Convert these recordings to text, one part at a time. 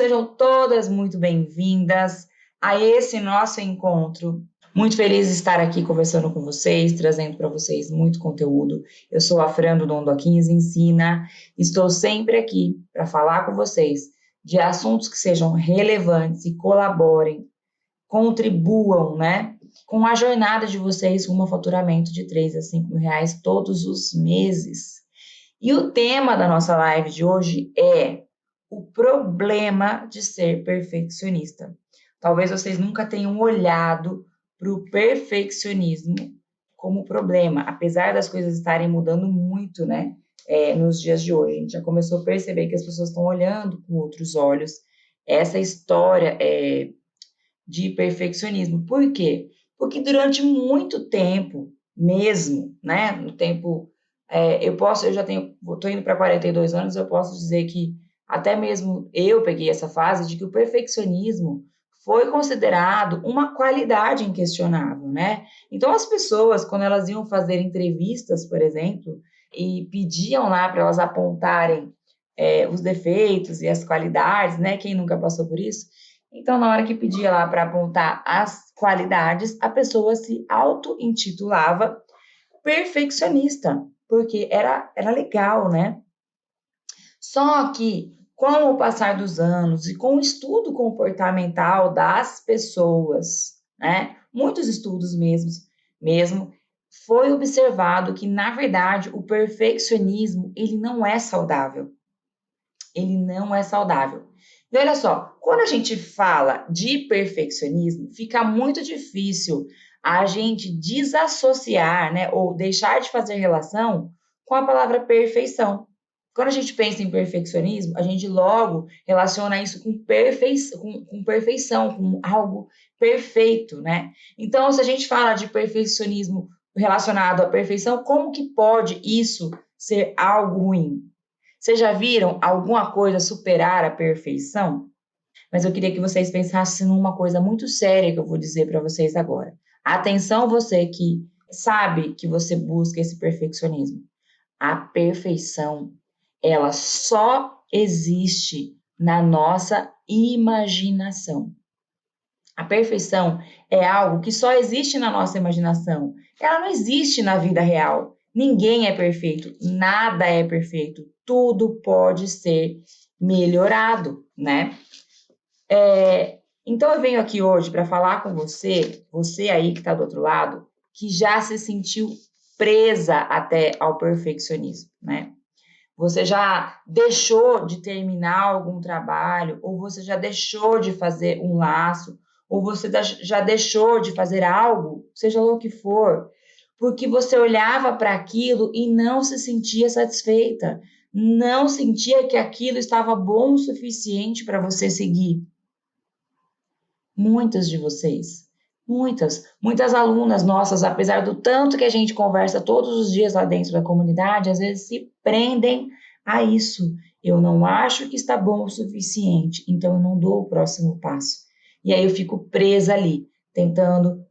sejam todas muito bem-vindas a esse nosso encontro. Muito feliz de estar aqui conversando com vocês, trazendo para vocês muito conteúdo. Eu sou a Fran do Dondoquinhos Ensina, estou sempre aqui para falar com vocês de assuntos que sejam relevantes e colaborem, contribuam, né, com a jornada de vocês rumo ao faturamento de 3 a 5 mil reais todos os meses. E o tema da nossa live de hoje é o problema de ser perfeccionista. Talvez vocês nunca tenham olhado para o perfeccionismo como problema, apesar das coisas estarem mudando muito, né? Nos dias de hoje, a gente já começou a perceber que as pessoas estão olhando com outros olhos essa história de perfeccionismo. Por quê? Porque durante muito tempo, mesmo, né? No tempo, estou indo para 42 anos, eu posso dizer que até mesmo eu peguei essa fase de que o perfeccionismo foi considerado uma qualidade inquestionável, né? Então, as pessoas, quando elas iam fazer entrevistas, por exemplo, e pediam lá para elas apontarem os defeitos e as qualidades, né? Quem nunca passou por isso? Então, na hora que pedia lá para apontar as qualidades, a pessoa se auto-intitulava perfeccionista, porque era legal, né? Só que, com o passar dos anos e com o estudo comportamental das pessoas, né? Muitos estudos mesmo, foi observado que, na verdade, o perfeccionismo, ele não é saudável. Ele não é saudável. E olha só, quando a gente fala de perfeccionismo, fica muito difícil a gente desassociar, né, ou deixar de fazer relação com a palavra perfeição. Quando a gente pensa em perfeccionismo, a gente logo relaciona isso com perfeição, com algo perfeito, né? Então, se a gente fala de perfeccionismo relacionado à perfeição, como que pode isso ser algo ruim? Vocês já viram alguma coisa superar a perfeição? Mas eu queria que vocês pensassem numa coisa muito séria que eu vou dizer para vocês agora. Atenção, você que sabe que você busca esse perfeccionismo. A perfeição, ela só existe na nossa imaginação. A perfeição é algo que só existe na nossa imaginação. Ela não existe na vida real. Ninguém é perfeito, nada é perfeito. Tudo pode ser melhorado, né? Então eu venho aqui hoje para falar com você aí que está do outro lado, que já se sentiu presa até ao perfeccionismo, né? Você já deixou de terminar algum trabalho, ou você já deixou de fazer um laço, ou você já deixou de fazer algo, seja lá o que for, porque você olhava para aquilo e não se sentia satisfeita, não sentia que aquilo estava bom o suficiente para você seguir. Muitas de vocês, muitas alunas nossas, apesar do tanto que a gente conversa todos os dias lá dentro da comunidade, às vezes se prendem a isso. Eu não acho que está bom o suficiente, então eu não dou o próximo passo. E aí eu fico presa ali, tentando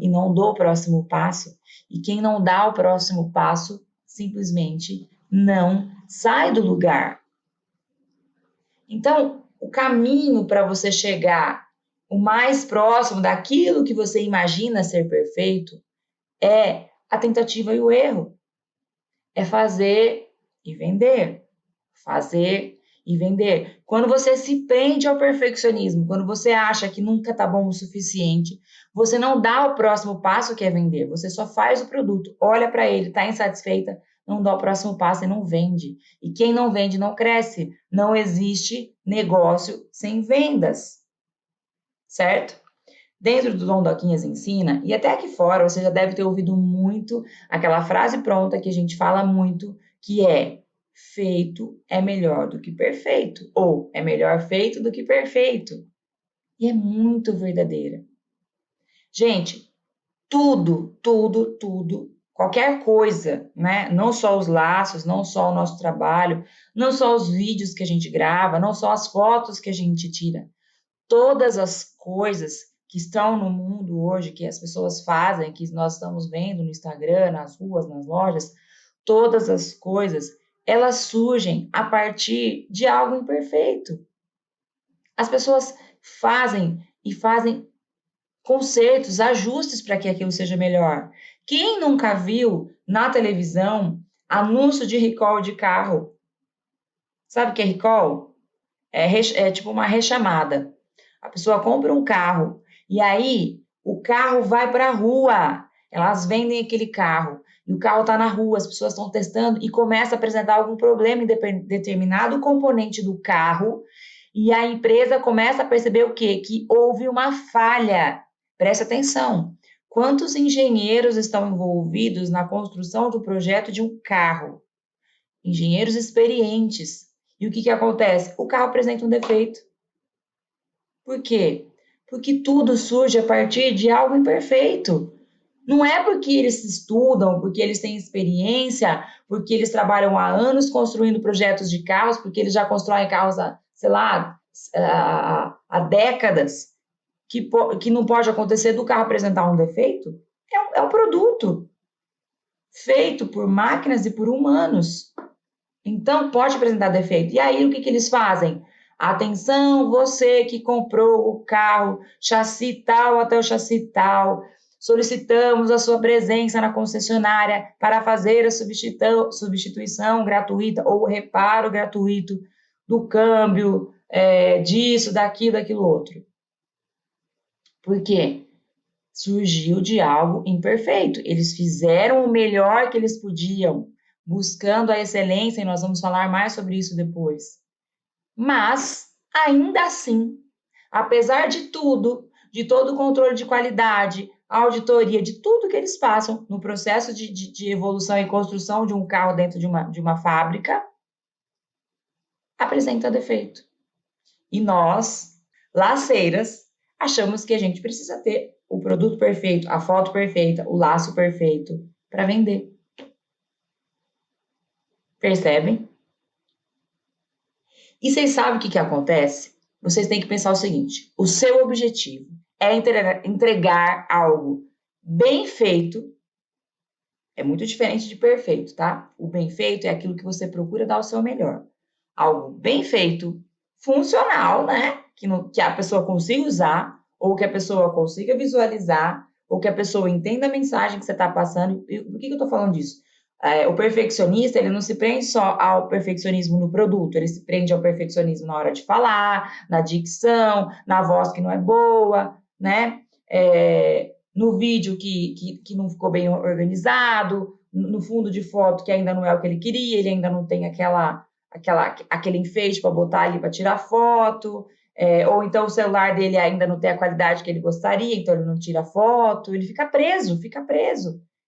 e não dou o próximo passo. E quem não dá o próximo passo, simplesmente não sai do lugar. Então, o caminho para você chegar o mais próximo daquilo que você imagina ser perfeito é a tentativa e o erro. É fazer e vender. Fazer e vender. Quando você se prende ao perfeccionismo, quando você acha que nunca está bom o suficiente, você não dá o próximo passo que é vender. Você só faz o produto, olha para ele, está insatisfeita, não dá o próximo passo e não vende. E quem não vende não cresce. Não existe negócio sem vendas. Certo? Dentro do Dondoquinhas Ensina, e até aqui fora, você já deve ter ouvido muito aquela frase pronta que a gente fala muito, que é: feito é melhor do que perfeito, ou é melhor feito do que perfeito. E é muito verdadeira. Gente, tudo, qualquer coisa, né? Não só os laços, não só o nosso trabalho, não só os vídeos que a gente grava, não só as fotos que a gente tira. Todas as coisas que estão no mundo hoje, que as pessoas fazem, que nós estamos vendo no Instagram, nas ruas, nas lojas, todas as coisas, elas surgem a partir de algo imperfeito. As pessoas fazem consertos, ajustes para que aquilo seja melhor. Quem nunca viu na televisão anúncio de recall de carro? Sabe o que é recall? É tipo uma rechamada. A pessoa compra um carro e aí o carro vai para a rua. Elas vendem aquele carro e o carro está na rua, as pessoas estão testando e começa a apresentar algum problema em determinado componente do carro e a empresa começa a perceber o quê? Que houve uma falha. Preste atenção. Quantos engenheiros estão envolvidos na construção do projeto de um carro? Engenheiros experientes. E o que acontece? O carro apresenta um defeito. Por quê? Porque tudo surge a partir de algo imperfeito. Não é porque eles estudam, porque eles têm experiência, porque eles trabalham há anos construindo projetos de carros, porque eles já constroem carros há, sei lá, há décadas, que não pode acontecer do carro apresentar um defeito. É um produto feito por máquinas e por humanos. Então, pode apresentar defeito. E aí, o que eles fazem? Atenção, você que comprou o carro, chassi tal até o chassi tal, solicitamos a sua presença na concessionária para fazer a substituição gratuita ou reparo gratuito do câmbio, disso, daquilo outro. Por quê? Surgiu de algo imperfeito. Eles fizeram o melhor que eles podiam, buscando a excelência, e nós vamos falar mais sobre isso depois. Mas, ainda assim, apesar de tudo, de todo o controle de qualidade, auditoria, de tudo que eles passam no processo de evolução e construção de um carro dentro de uma fábrica, apresenta defeito. E nós, laceiras, achamos que a gente precisa ter o produto perfeito, a foto perfeita, o laço perfeito para vender. Percebem? E vocês sabem o que acontece? Vocês têm que pensar o seguinte: o seu objetivo é entregar algo bem feito. É muito diferente de perfeito, tá? O bem feito é aquilo que você procura dar o seu melhor. Algo bem feito, funcional, né? Que a pessoa consiga usar, ou que a pessoa consiga visualizar, ou que a pessoa entenda a mensagem que você está passando. E por que eu estou falando disso? O perfeccionista, ele não se prende só ao perfeccionismo no produto, ele se prende ao perfeccionismo na hora de falar, na dicção, na voz que não é boa, né? No vídeo que não ficou bem organizado, no fundo de foto que ainda não é o que ele queria, ele ainda não tem aquele enfeite para botar ali para tirar foto, ou então o celular dele ainda não tem a qualidade que ele gostaria, então ele não tira foto, ele fica preso,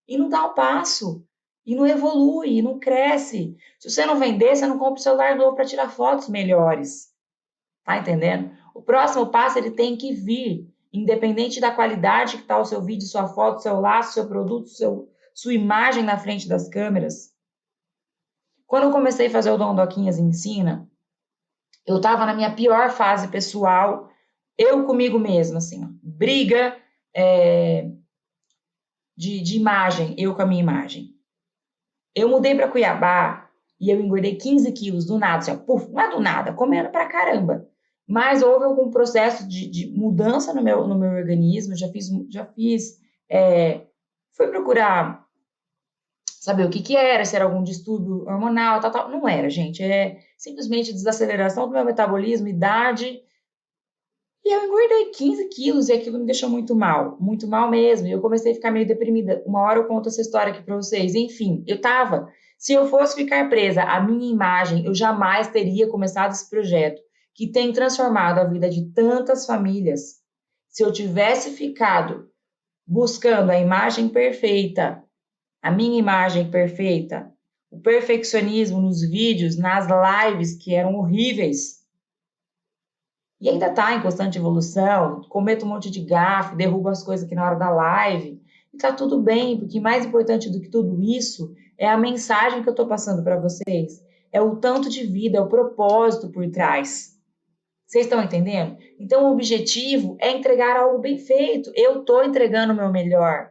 e não dá o passo, e não evolui, e não cresce. Se você não vender, você não compra o celular novo para tirar fotos melhores, tá entendendo? O próximo passo ele tem que vir, independente da qualidade que está o seu vídeo, sua foto, seu laço, seu produto, sua imagem na frente das câmeras. Quando eu comecei a fazer o Dom Doquinhas Ensina, eu estava na minha pior fase pessoal, eu comigo mesma, assim, ó, briga de imagem, eu com a minha imagem. Eu mudei para Cuiabá e eu engordei 15 quilos do nada, assim, ó, puf, não é do nada, comendo pra caramba. Mas houve algum processo de mudança no meu organismo, fui procurar saber o que era, se era algum distúrbio hormonal, tal. Não era, gente, é simplesmente desaceleração do meu metabolismo, idade, e eu engordei 15 quilos e aquilo me deixou muito mal mesmo, e eu comecei a ficar meio deprimida. Uma hora eu conto essa história aqui para vocês. Enfim, se eu fosse ficar presa à minha imagem, eu jamais teria começado esse projeto, que tem transformado a vida de tantas famílias. Se eu tivesse ficado buscando a imagem perfeita, a minha imagem perfeita, o perfeccionismo nos vídeos, nas lives que eram horríveis, e ainda está em constante evolução, cometo um monte de gafe, derrubo as coisas aqui na hora da live, e está tudo bem, porque mais importante do que tudo isso é a mensagem que eu estou passando para vocês, é o tanto de vida, é o propósito por trás. Vocês estão entendendo? Então, o objetivo é entregar algo bem feito. Eu estou entregando o meu melhor.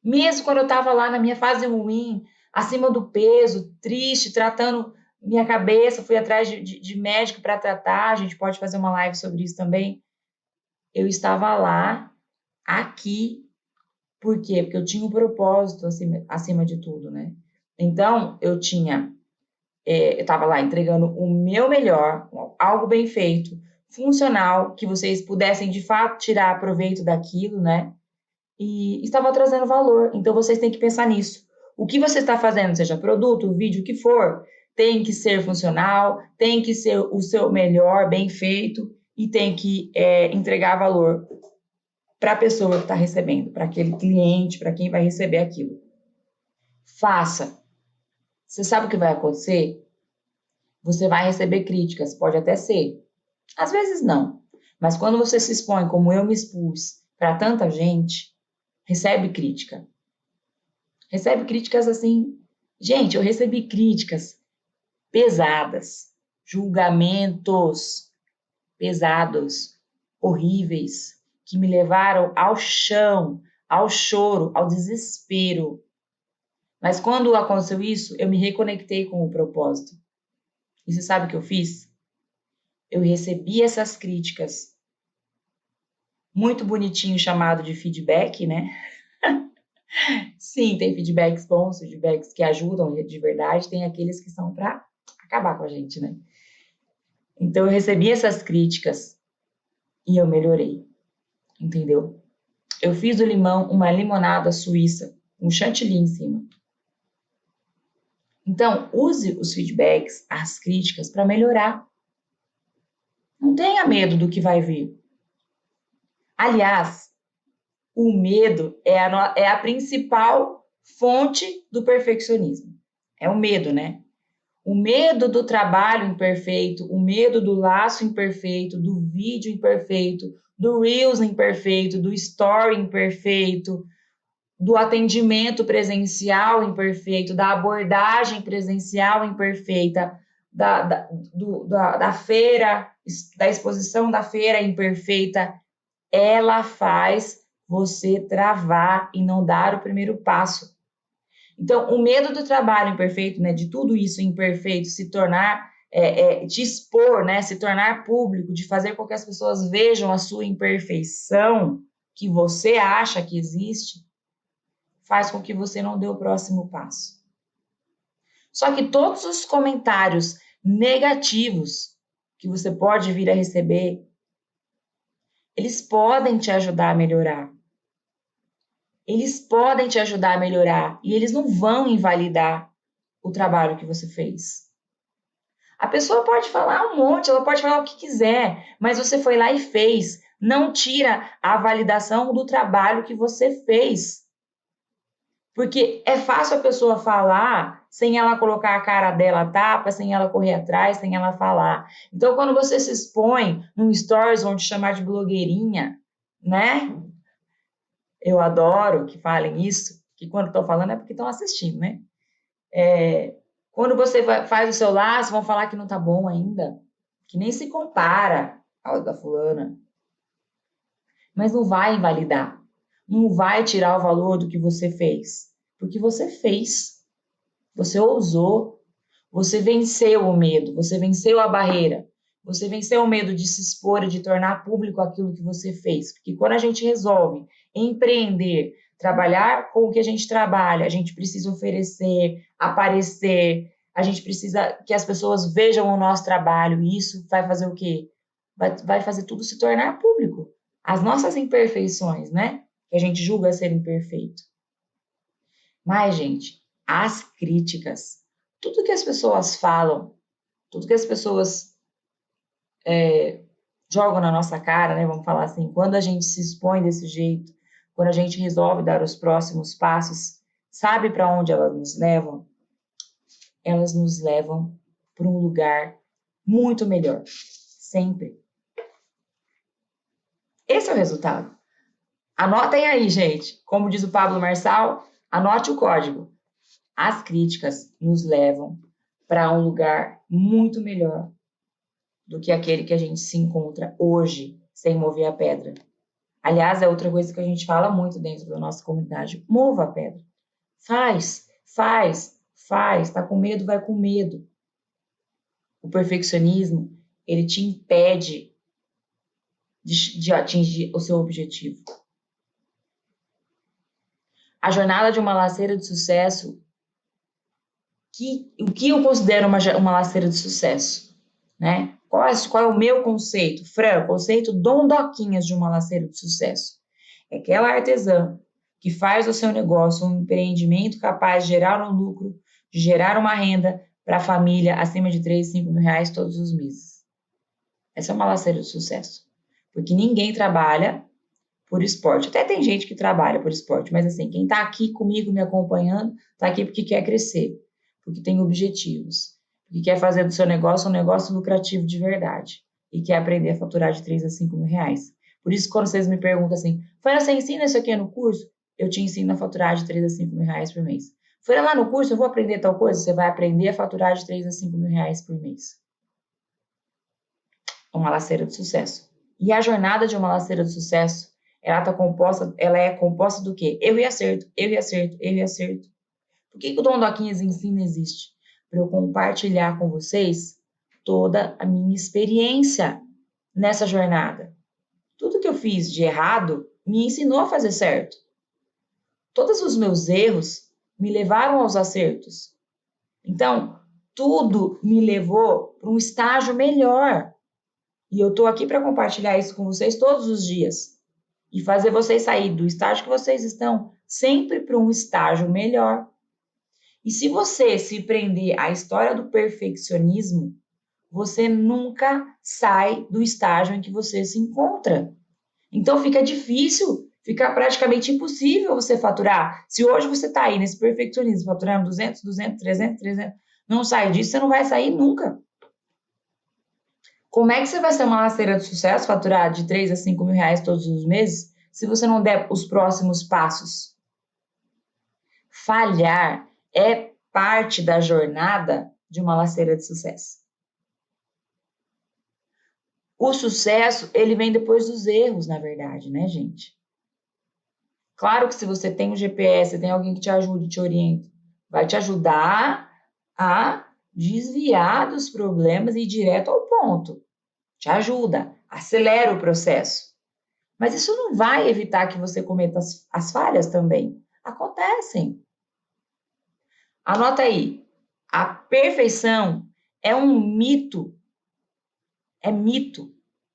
Mesmo quando eu estava lá na minha fase ruim, acima do peso, triste, tratando minha cabeça, fui atrás de médico para tratar, a gente pode fazer uma live sobre isso também. Eu estava lá, aqui, por quê? Porque eu tinha um propósito acima de tudo, né? Então, eu estava lá entregando o meu melhor, algo bem feito, funcional, que vocês pudessem de fato tirar proveito daquilo, né? E estava trazendo valor. Então vocês têm que pensar nisso. O que você está fazendo, seja produto, vídeo, o que for, tem que ser funcional, tem que ser o seu melhor, bem feito, e tem que entregar valor para a pessoa que está recebendo, para aquele cliente, para quem vai receber aquilo. Faça. Você sabe o que vai acontecer? Você vai receber críticas, pode até ser. Às vezes não. Mas quando você se expõe, como eu me expus, para tanta gente, recebe crítica. Recebe críticas assim. Gente, eu recebi críticas pesadas, julgamentos pesados, horríveis, que me levaram ao chão, ao choro, ao desespero. Mas quando aconteceu isso, eu me reconectei com o propósito. E você sabe o que eu fiz? Eu recebi essas críticas, muito bonitinho chamado de feedback, né? Sim, tem feedbacks bons, feedbacks que ajudam de verdade, tem aqueles que são para acabar com a gente, né? Então eu recebi essas críticas e eu melhorei, entendeu? Eu fiz do limão uma limonada suíça, um chantilly em cima. Então, use os feedbacks, as críticas para melhorar. Não tenha medo do que vai vir. Aliás, o medo é a principal fonte do perfeccionismo. É o medo, né? O medo do trabalho imperfeito, o medo do laço imperfeito, do vídeo imperfeito, do Reels imperfeito, do Story imperfeito, do atendimento presencial imperfeito, da abordagem presencial imperfeita, da feira, da exposição da feira imperfeita, ela faz você travar e não dar o primeiro passo. Então, o medo do trabalho imperfeito, né, de tudo isso imperfeito se tornar, te expor, né, se tornar público, de fazer com que as pessoas vejam a sua imperfeição que você acha que existe, faz com que você não dê o próximo passo. Só que todos os comentários negativos que você pode vir a receber, eles podem te ajudar a melhorar. Eles podem te ajudar a melhorar e eles não vão invalidar o trabalho que você fez. A pessoa pode falar um monte, ela pode falar o que quiser, mas você foi lá e fez. Não tira a validação do trabalho que você fez. Porque é fácil a pessoa falar sem ela colocar a cara dela a tapa, sem ela correr atrás, sem ela falar. Então, quando você se expõe num stories, vão te chamar de blogueirinha, né? Eu adoro que falem isso, que quando estão falando é porque estão assistindo, né? Quando você faz o seu laço, vão falar que não tá bom ainda, que nem se compara ao da fulana. Mas não vai invalidar, não vai tirar o valor do que você fez, porque você fez, você ousou, você venceu o medo, você venceu a barreira, você venceu o medo de se expor e de tornar público aquilo que você fez, porque quando a gente resolve empreender, trabalhar com o que a gente trabalha, a gente precisa oferecer, aparecer, a gente precisa que as pessoas vejam o nosso trabalho, e isso vai fazer o quê? Vai fazer tudo se tornar público. As nossas imperfeições, né? Que a gente julga ser imperfeito. Mas, gente, as críticas, tudo que as pessoas falam, tudo que as pessoas jogam na nossa cara, né? Vamos falar assim, quando a gente se expõe desse jeito, quando a gente resolve dar os próximos passos, sabe para onde elas nos levam? Elas nos levam para um lugar muito melhor, sempre. Esse é o resultado. Anotem aí, gente. Como diz o Pablo Marçal, anote o código. As críticas nos levam para um lugar muito melhor do que aquele que a gente se encontra hoje, sem mover a pedra. Aliás, é outra coisa que a gente fala muito dentro da nossa comunidade. Mova a pedra. Faz. Faz. Está com medo, vai com medo. O perfeccionismo, ele te impede de atingir o seu objetivo. A jornada de uma laceira de sucesso, o que eu considero uma laceira de sucesso? Né? Qual é o meu conceito? Fran, o conceito dondoquinhas de uma laceira de sucesso. É aquela artesã que faz do seu negócio um empreendimento capaz de gerar um lucro, de gerar uma renda para a família acima de 3, 5 mil reais todos os meses. Essa é uma laceira de sucesso. Porque ninguém trabalha por esporte. Até tem gente que trabalha por esporte, mas assim, quem está aqui comigo me acompanhando, está aqui porque quer crescer, porque tem objetivos, porque quer fazer do seu negócio um negócio lucrativo de verdade e quer aprender a faturar de 3 a 5 mil reais. Por isso, quando vocês me perguntam assim, Fran, você ensina isso aqui no curso? Eu te ensino a faturar de 3 a 5 mil reais por mês. Fran, lá no curso eu vou aprender tal coisa? Você vai aprender a faturar de 3 a 5 mil reais por mês. Uma laceira de sucesso. E a jornada de uma laceira de sucesso, ela é composta do quê? Erro e acerto, erro e acerto, erro e acerto. Por que o Dondoquinhas Ensina existe? Para eu compartilhar com vocês toda a minha experiência nessa jornada. Tudo que eu fiz de errado me ensinou a fazer certo. Todos os meus erros me levaram aos acertos. Então, tudo me levou para um estágio melhor. E eu estou aqui para compartilhar isso com vocês todos os dias. E fazer vocês sair do estágio que vocês estão sempre para um estágio melhor. E se você se prender à história do perfeccionismo, você nunca sai do estágio em que você se encontra. Então fica difícil, fica praticamente impossível você faturar. Se hoje você está aí nesse perfeccionismo, faturando 200, 200, 300, 300, não sai disso, você não vai sair nunca. Como é que você vai ser uma laceira de sucesso, faturar de 3 a 5 mil reais todos os meses, se você não der os próximos passos? Falhar é parte da jornada de uma laceira de sucesso. O sucesso, ele vem depois dos erros, na verdade, né, gente? Claro que se você tem um GPS, tem alguém que te ajude, te orienta, vai te ajudar a desviar dos problemas e ir direto ao ponto. Te ajuda, acelera o processo. Mas isso não vai evitar que você cometa as falhas também. Acontecem. Anota aí. A perfeição é um mito. É mito.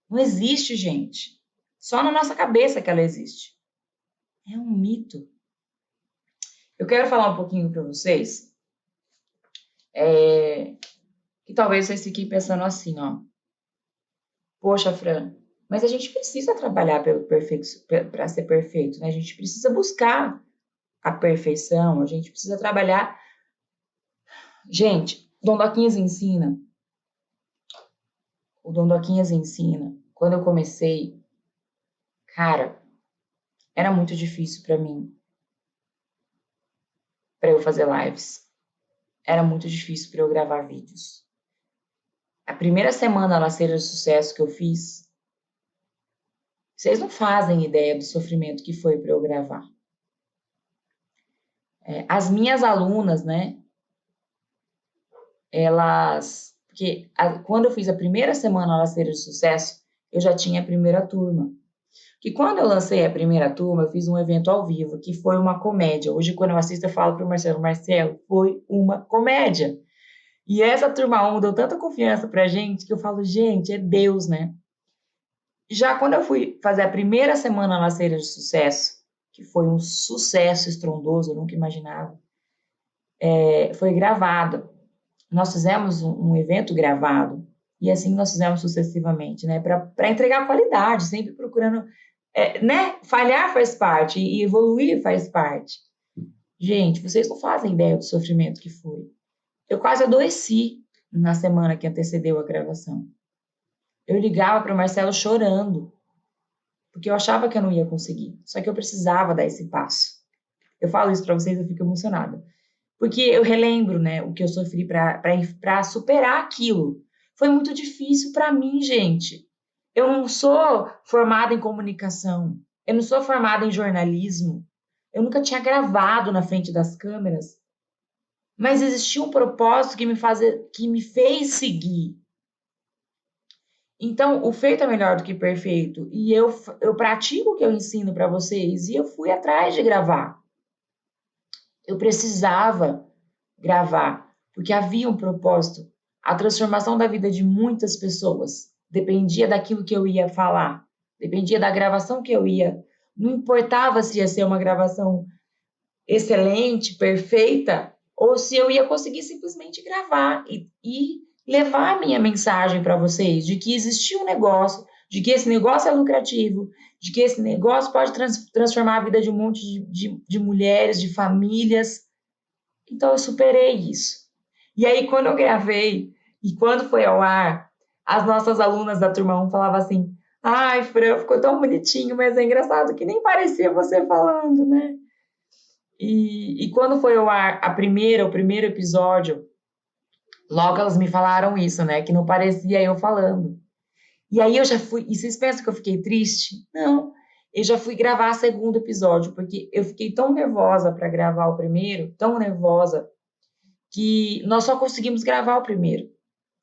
Não existe, gente. Só na nossa cabeça que ela existe. É um mito. Eu quero falar um pouquinho para vocês que talvez vocês fiquem pensando assim, ó. Poxa, Fran, mas a gente precisa trabalhar para ser perfeito, né? A gente precisa buscar a perfeição, a gente precisa trabalhar. Gente, o Dondoquinhas ensina. O Dondoquinhas ensina. Quando eu comecei, cara, era muito difícil para mim, para eu fazer lives. Era muito difícil para eu gravar vídeos. A primeira semana na Laceira de Sucesso que eu fiz, vocês não fazem ideia do sofrimento que foi para eu gravar. As minhas alunas, né? Porque quando eu fiz a primeira semana na Laceira de Sucesso, eu já tinha a primeira turma. Que quando eu lancei a primeira turma, eu fiz um evento ao vivo, que foi uma comédia. Hoje, quando eu assisto, eu falo para o Marcelo, foi uma comédia. E essa turma 1 deu tanta confiança pra gente, que eu falo, gente, é Deus, né? Já quando eu fui fazer a primeira semana na Laceira de Sucesso, que foi um sucesso estrondoso, eu nunca imaginava, foi gravado. Nós fizemos um evento gravado, e assim nós fizemos sucessivamente, né? Para entregar qualidade, sempre procurando, né? Falhar faz parte, e evoluir faz parte. Gente, vocês não fazem ideia do sofrimento que foi. Eu quase adoeci na semana que antecedeu a gravação. Eu ligava para o Marcelo chorando, porque eu achava que eu não ia conseguir, só que eu precisava dar esse passo. Eu falo isso para vocês, eu fico emocionada. Porque eu relembro, né, o que eu sofri para superar aquilo. Foi muito difícil para mim, gente. Eu não sou formada em comunicação, eu não sou formada em jornalismo, eu nunca tinha gravado na frente das câmeras. mas existia um propósito que me fez seguir. Então, o feito é melhor do que perfeito. E eu pratico o que eu ensino para vocês e eu fui atrás de gravar. Eu precisava gravar, porque havia um propósito. A transformação da vida de muitas pessoas dependia daquilo que eu ia falar, dependia da gravação que eu ia. Não importava se ia ser uma gravação excelente, perfeita, ou se eu ia conseguir simplesmente gravar e levar a minha mensagem para vocês de que existia um negócio, de que esse negócio é lucrativo, de que esse negócio pode transformar a vida de um monte de mulheres, de famílias. Então eu superei isso. E aí, quando eu gravei e quando foi ao ar, as nossas alunas da turma 1 falavam assim: ai, Fran, ficou tão bonitinho, mas é engraçado que nem parecia você falando, né? E quando foi ao ar o primeiro episódio, logo elas me falaram isso, né? Que não parecia eu falando. E aí eu já fui. E vocês pensam que eu fiquei triste? Não. Eu já fui gravar o segundo episódio, porque eu fiquei tão nervosa para gravar o primeiro, tão nervosa, que nós só conseguimos gravar o primeiro.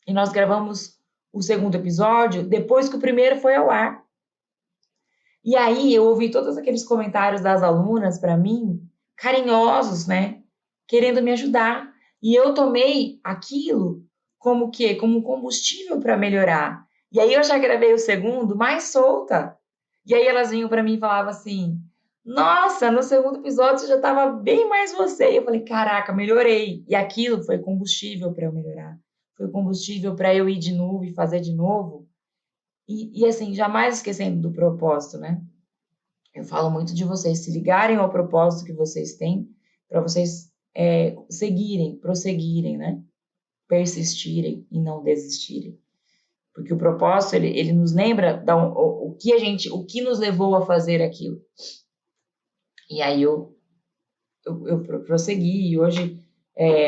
E nós gravamos o segundo episódio depois que o primeiro foi ao ar. E aí eu ouvi todos aqueles comentários das alunas para mim, carinhosos, né? Querendo me ajudar. E eu tomei aquilo como que como combustível para melhorar. E aí eu já gravei o segundo mais solta. E aí elas vinham para mim e falavam assim: "Nossa, no segundo episódio você já estava bem mais você". E eu falei: "Caraca, melhorei". E aquilo foi combustível para eu melhorar. Foi combustível para eu ir de novo e fazer de novo. E assim, jamais esquecendo do propósito, né? Eu falo muito de vocês se ligarem ao propósito que vocês têm, para vocês seguirem, prosseguirem, né? Persistirem e não desistirem. Porque o propósito, ele nos lembra o que nos levou a fazer aquilo. E aí eu prossegui, e hoje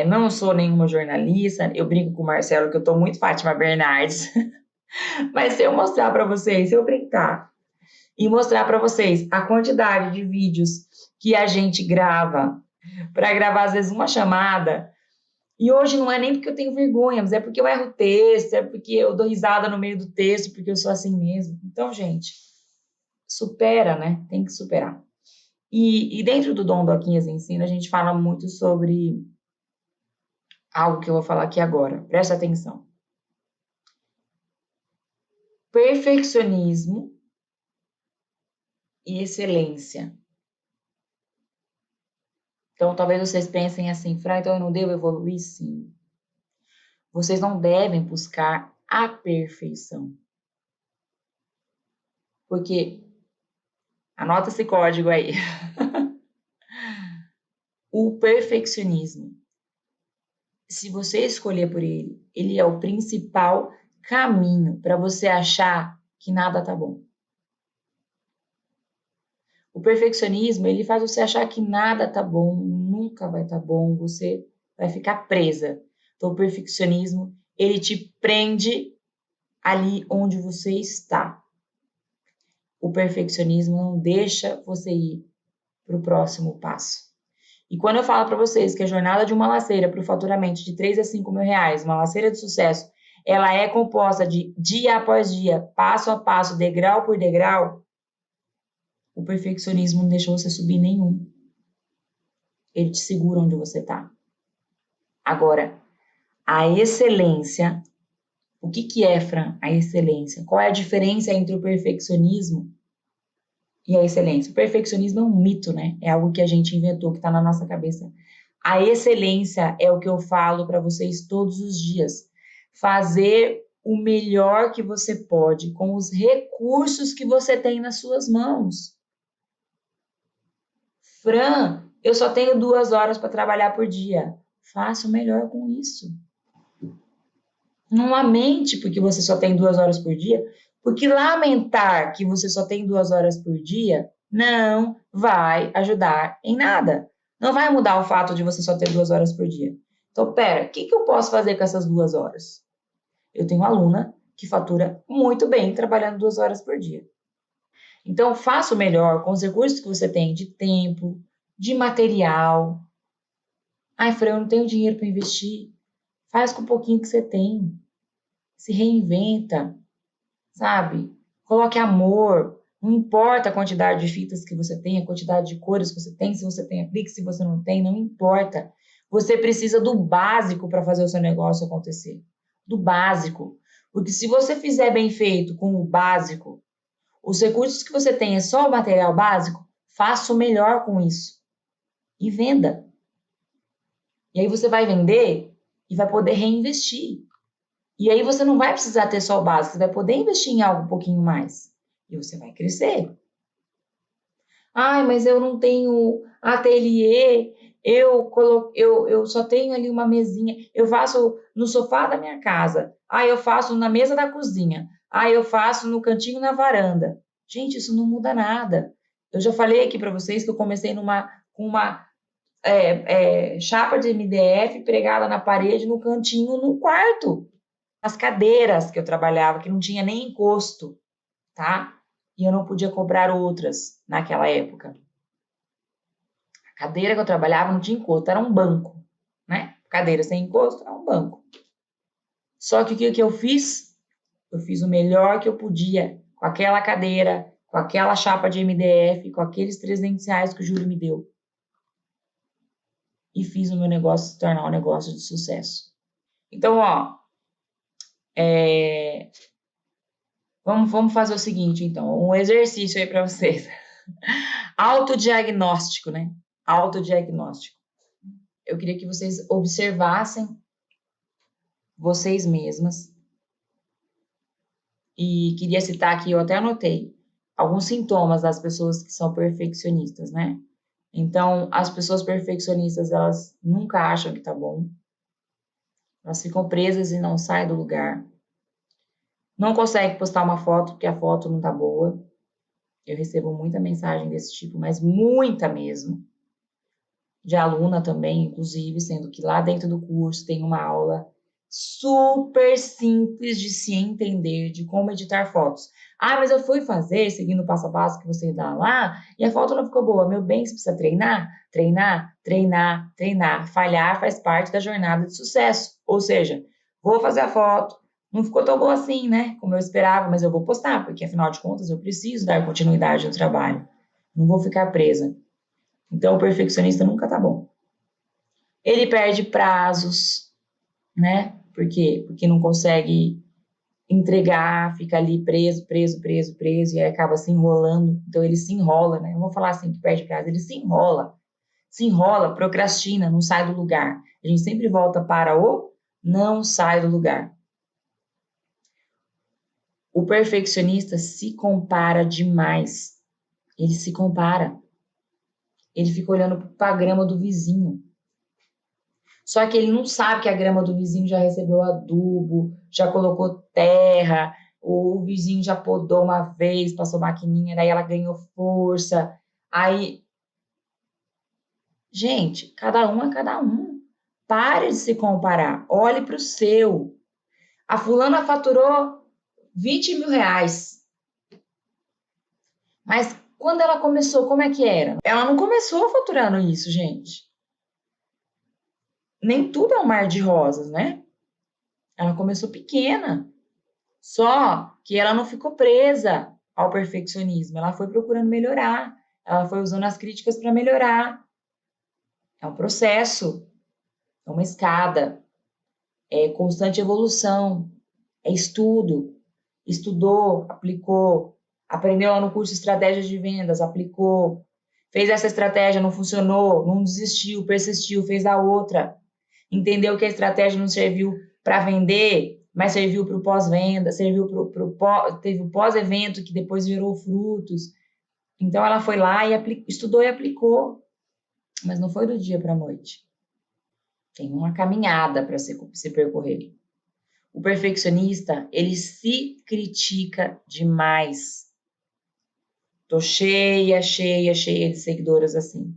não sou nenhuma jornalista, eu brinco com o Marcelo que eu estou muito Fátima Bernardes, mas se eu mostrar para vocês, se eu brincar e mostrar para vocês a quantidade de vídeos que a gente grava, para gravar às vezes uma chamada, e hoje não é nem porque eu tenho vergonha, mas é porque eu erro o texto, é porque eu dou risada no meio do texto, porque eu sou assim mesmo. Então, gente, supera, né? Tem que superar. E dentro do Dom do Aquinhas Ensina, a gente fala muito sobre algo que eu vou falar aqui agora. Presta atenção. Perfeccionismo e excelência. Então, talvez vocês pensem assim, Fran, então eu não devo evoluir? Sim. Vocês não devem buscar a perfeição. Porque, anota esse código aí. O perfeccionismo, se você escolher por ele, ele é o principal caminho para você achar que nada tá bom. O perfeccionismo, ele faz você achar que nada tá bom, nunca vai tá bom, você vai ficar presa. Então, o perfeccionismo, ele te prende ali onde você está. O perfeccionismo não deixa você ir para o próximo passo. E quando eu falo para vocês que a jornada de uma laceira para o faturamento de 3 a 5 mil reais, uma laceira de sucesso, ela é composta de dia após dia, passo a passo, degrau por degrau, o perfeccionismo não deixa você subir nenhum. Ele te segura onde você está. Agora, a excelência, o que é, Fran, a excelência? Qual é a diferença entre o perfeccionismo e a excelência? O perfeccionismo é um mito, né? É algo que a gente inventou, que está na nossa cabeça. A excelência é o que eu falo para vocês todos os dias. Fazer o melhor que você pode com os recursos que você tem nas suas mãos. Fran, eu só tenho 2 horas para trabalhar por dia. Faça o melhor com isso. Não lamente porque você só tem 2 horas por dia, porque lamentar que você só tem 2 horas por dia não vai ajudar em nada. Não vai mudar o fato de você só ter 2 horas por dia. Então, pera, o que eu posso fazer com essas 2 horas? Eu tenho uma aluna que fatura muito bem trabalhando 2 horas por dia. Então, faça o melhor com os recursos que você tem de tempo, de material. Ai, Fran, eu não tenho dinheiro para investir. Faz com o pouquinho que você tem. Se reinventa, sabe? Coloque amor. Não importa a quantidade de fitas que você tem, a quantidade de cores que você tem, se você tem aplique, se você não tem, não importa. Você precisa do básico para fazer o seu negócio acontecer. Do básico. Porque se você fizer bem feito com o básico, os recursos que você tem é só o material básico, faça o melhor com isso. E venda. E aí você vai vender e vai poder reinvestir. E aí você não vai precisar ter só o básico, você vai poder investir em algo um pouquinho mais. E você vai crescer. Ai, mas eu não tenho ateliê, eu só tenho ali uma mesinha, eu faço no sofá da minha casa, eu faço na mesa da cozinha, eu faço no cantinho na varanda. Gente, isso não muda nada. Eu já falei aqui para vocês que eu comecei com uma chapa de MDF pregada na parede, no cantinho, no quarto. As cadeiras que eu trabalhava, que não tinha nem encosto, tá? E eu não podia comprar outras naquela época. A cadeira que eu trabalhava não tinha encosto, era um banco, né? Cadeira sem encosto era um banco. Só que o que eu fiz? Eu fiz o melhor que eu podia com aquela cadeira, com aquela chapa de MDF, com aqueles R$ 300 que o Júlio me deu. E fiz o meu negócio se tornar um negócio de sucesso. Então, ó, vamos fazer o seguinte, então, um exercício aí para vocês. Autodiagnóstico, né? Autodiagnóstico. Eu queria que vocês observassem vocês mesmas e queria citar aqui, eu até anotei, alguns sintomas das pessoas que são perfeccionistas, né? Então, as pessoas perfeccionistas, elas nunca acham que tá bom, elas ficam presas e não saem do lugar, não conseguem postar uma foto porque a foto não tá boa. Eu recebo muita mensagem desse tipo, mas muita mesmo. De aluna também, inclusive, sendo que lá dentro do curso tem uma aula super simples de se entender de como editar fotos. Mas eu fui fazer, seguindo o passo a passo que você dá lá, e a foto não ficou boa. Meu bem, você precisa treinar, treinar, treinar, treinar. Falhar faz parte da jornada de sucesso. Ou seja, vou fazer a foto, não ficou tão boa assim, né? Como eu esperava, mas eu vou postar, porque afinal de contas eu preciso dar continuidade ao trabalho. Não vou ficar presa. Então, o perfeccionista nunca tá bom. Ele perde prazos, né? Por quê? Porque não consegue entregar, fica ali preso, preso, preso, preso, e aí acaba se enrolando. Então, ele se enrola, né? Não vou falar assim que perde prazo, ele se enrola, procrastina, não sai do lugar. A gente sempre volta para o não sai do lugar. O perfeccionista se compara demais. Ele se compara. Ele fica olhando para a grama do vizinho. Só que ele não sabe que a grama do vizinho já recebeu adubo, já colocou terra, o vizinho já podou uma vez, passou maquininha, daí ela ganhou força. Aí, gente, cada um é cada um. Pare de se comparar. Olhe para o seu. A fulana faturou R$ 20.000. Mas quando ela começou, como é que era? Ela não começou faturando isso, gente. Nem tudo é um mar de rosas, né? Ela começou pequena. Só que ela não ficou presa ao perfeccionismo, ela foi procurando melhorar, ela foi usando as críticas para melhorar. É um processo, é uma escada, é constante evolução, é estudo. Estudou, aplicou, aprendeu lá no curso estratégias de vendas, aplicou, fez essa estratégia, não funcionou, não desistiu, persistiu, fez a outra. Entendeu que a estratégia não serviu para vender, mas serviu para o pós-venda, serviu teve o pós-evento que depois gerou frutos. Então ela foi lá e estudou e aplicou, mas não foi do dia para a noite. Tem uma caminhada para se percorrer. O perfeccionista, ele se critica demais. Tô cheia, cheia, cheia de seguidoras assim,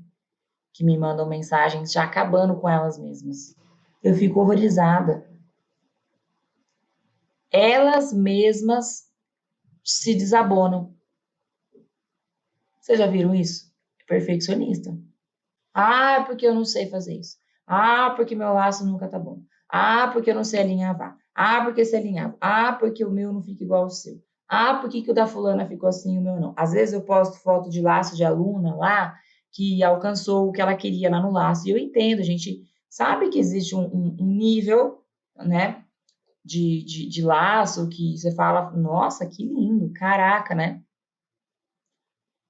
que me mandam mensagens já acabando com elas mesmas. Eu fico horrorizada. Elas mesmas se desabonam. Vocês já viram isso? Perfeccionista. Porque eu não sei fazer isso. Ah, porque meu laço nunca tá bom. Ah, porque eu não sei alinhavar. Ah, porque se alinhava. Ah, porque o meu não fica igual ao seu. Ah, por que o da fulana ficou assim e o meu não? Às vezes eu posto foto de laço de aluna lá que alcançou o que ela queria lá no laço. E eu entendo, a gente sabe que existe um nível, né, de laço que você fala, nossa, que lindo, caraca, né?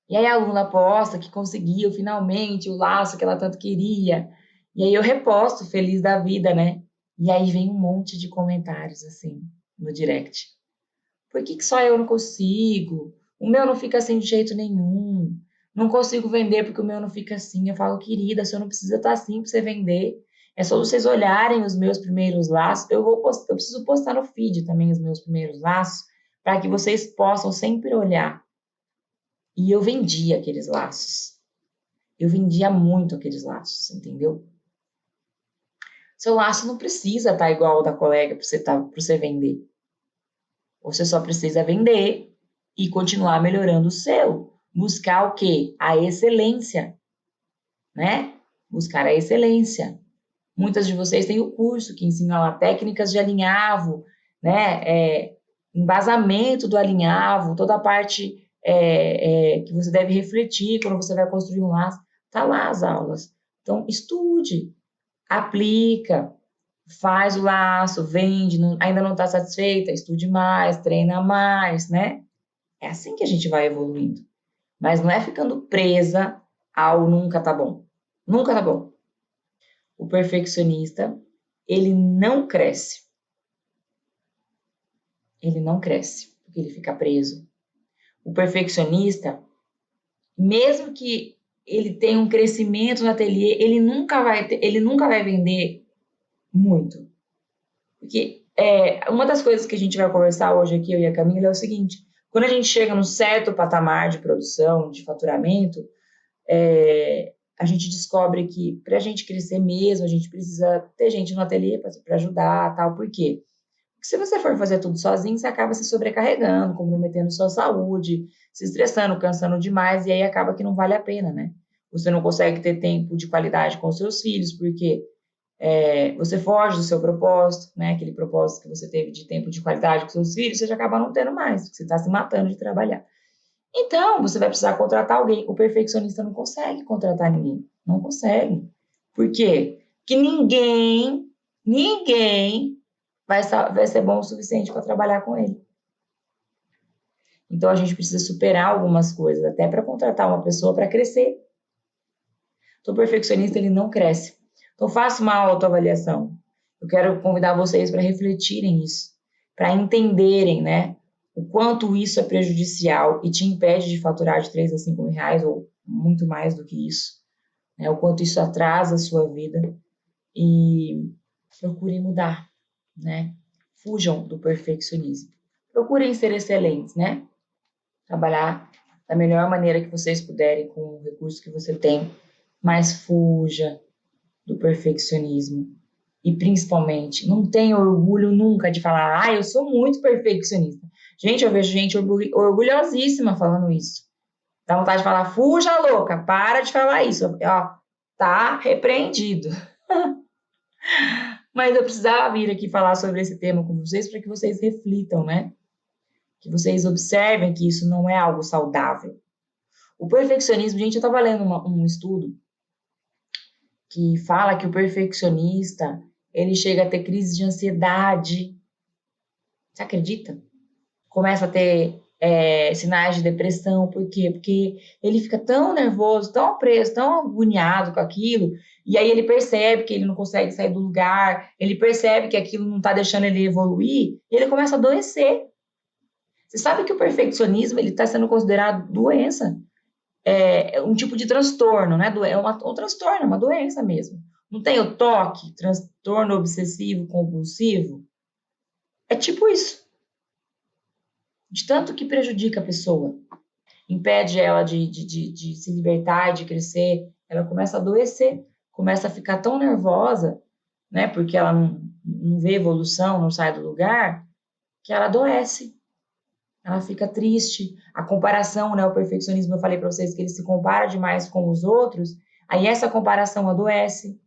E aí a aluna posta que conseguiu finalmente o laço que ela tanto queria. E aí eu reposto, feliz da vida, né? E aí vem um monte de comentários assim no direct. Por que que só eu não consigo? O meu não fica assim de jeito nenhum. Não consigo vender porque o meu não fica assim. Eu falo, querida, você não precisa estar assim para você vender. É só vocês olharem os meus primeiros laços. Eu preciso postar no feed também os meus primeiros laços para que vocês possam sempre olhar. E eu vendia aqueles laços. Eu vendia muito aqueles laços, entendeu? Seu laço não precisa estar igual ao da colega para você vender. Você só precisa vender e continuar melhorando o seu. Buscar o quê? A excelência, né? Buscar a excelência. Muitas de vocês têm o curso que ensina lá técnicas de alinhavo, né? Embasamento do alinhavo, toda a parte que você deve refletir quando você vai construir um laço. Tá lá as aulas. Então, estude, aplica, faz o laço, vende, ainda não está satisfeita, estude mais, treina mais, né? É assim que a gente vai evoluindo. Mas não é ficando presa ao nunca tá bom. Nunca tá bom. O perfeccionista, ele não cresce. Ele não cresce, porque ele fica preso. O perfeccionista, mesmo que ele tenha um crescimento no ateliê, ele nunca vai vender muito. Porque uma das coisas que a gente vai conversar hoje aqui, eu e a Camila, é o seguinte: quando a gente chega num certo patamar de produção, de faturamento, a gente descobre que para a gente crescer mesmo, a gente precisa ter gente no ateliê para ajudar, tal. Por quê? Porque se você for fazer tudo sozinho, você acaba se sobrecarregando, comprometendo sua saúde, se estressando, cansando demais, e aí acaba que não vale a pena, né? Você não consegue ter tempo de qualidade com os seus filhos, porque você foge do seu propósito, né? Aquele propósito que você teve de tempo de qualidade com seus filhos, você já acaba não tendo mais, porque você está se matando de trabalhar. Então, você vai precisar contratar alguém. O perfeccionista não consegue contratar ninguém. Não consegue. Por quê? Porque ninguém vai ser bom o suficiente para trabalhar com ele. Então, a gente precisa superar algumas coisas, até para contratar uma pessoa para crescer. Então, o perfeccionista, ele não cresce. Então, faça uma autoavaliação. Eu quero convidar vocês para refletirem isso, para entenderem, né, o quanto isso é prejudicial e te impede de faturar de 3 a 5 mil reais, ou muito mais do que isso, né, o quanto isso atrasa a sua vida, e procurem mudar, né? Fujam do perfeccionismo. Procurem ser excelentes, né? Trabalhar da melhor maneira que vocês puderem com o recurso que você tem, mas fuja do perfeccionismo. E principalmente, não tenha orgulho nunca de falar, eu sou muito perfeccionista. Gente, eu vejo gente orgulhosíssima falando isso. Dá vontade de falar, fuja louca, para de falar isso. Ó, tá repreendido. Mas eu precisava vir aqui falar sobre esse tema com vocês para que vocês reflitam, né? Que vocês observem que isso não é algo saudável. O perfeccionismo, gente, eu estava lendo um estudo que fala que o perfeccionista, ele chega a ter crise de ansiedade. Você acredita? Começa a ter sinais de depressão. Por quê? Porque ele fica tão nervoso, tão preso, tão agoniado com aquilo, e aí ele percebe que ele não consegue sair do lugar, ele percebe que aquilo não está deixando ele evoluir, e ele começa a adoecer. Você sabe que o perfeccionismo ele está sendo considerado doença? É um tipo de transtorno, né? Um transtorno, é uma doença mesmo. Não tem o TOC, transtorno obsessivo compulsivo? É tipo isso. De tanto que prejudica a pessoa, impede ela de se libertar, de crescer, ela começa a adoecer, começa a ficar tão nervosa, né? Porque ela não vê evolução, não sai do lugar, que ela adoece. Ela fica triste. A comparação, né? O perfeccionismo, eu falei para vocês que ele se compara demais com os outros, aí essa comparação adoece,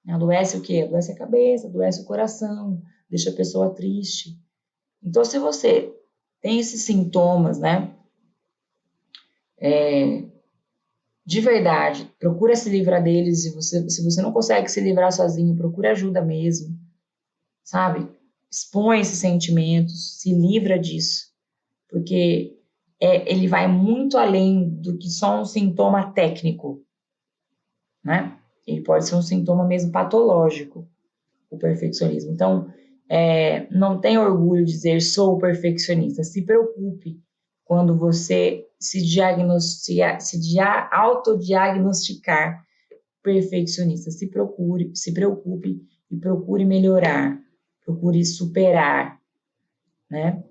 Adoece o quê? Adoece a cabeça, adoece o coração, deixa a pessoa triste. Então, se você tem esses sintomas, né, de verdade, procura se livrar deles. Se você não consegue se livrar sozinho, procura ajuda mesmo, sabe? Expõe esses sentimentos, se livra disso, porque ele vai muito além do que só um sintoma técnico, né? Ele pode ser um sintoma mesmo patológico, o perfeccionismo. Então, não tenha orgulho de dizer sou perfeccionista. Se preocupe quando você autodiagnosticar perfeccionista. Se preocupe e procure melhorar, procure superar, né?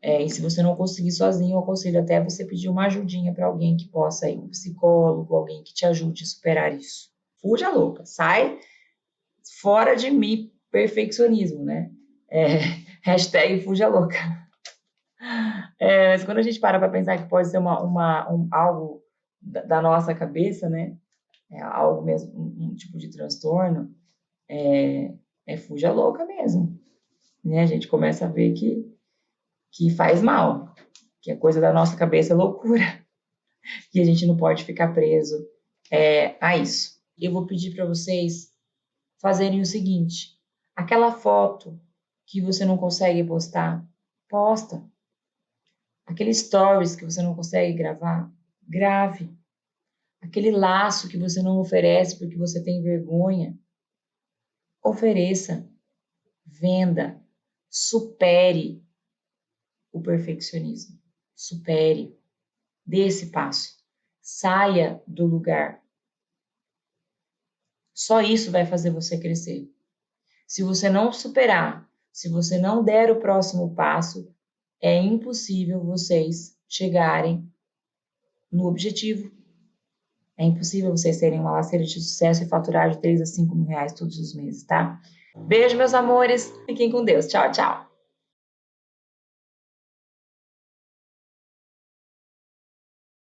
E se você não conseguir sozinho, eu aconselho até você pedir uma ajudinha para alguém que possa ir, um psicólogo, alguém que te ajude a superar isso. Fuja louca, sai fora de mim, perfeccionismo, né? Hashtag fuja louca. Mas quando a gente para pensar que pode ser algo da nossa cabeça, né? Algo mesmo, um tipo de transtorno, fuja louca mesmo. Né? A gente começa a ver que faz mal, que é coisa da nossa cabeça, é loucura, que a gente não pode ficar preso a isso. Eu vou pedir para vocês fazerem o seguinte: aquela foto que você não consegue postar, posta. Aquele stories que você não consegue gravar, grave. Aquele laço que você não oferece porque você tem vergonha, ofereça. Venda. Supere o perfeccionismo. Supere. Dê esse passo. Saia do lugar. Só isso vai fazer você crescer. Se você não superar, se você não der o próximo passo, é impossível vocês chegarem no objetivo. É impossível vocês terem uma laceira de sucesso e faturar de 3 a 5 mil reais todos os meses, tá? Beijo, meus amores. Fiquem com Deus. Tchau, tchau.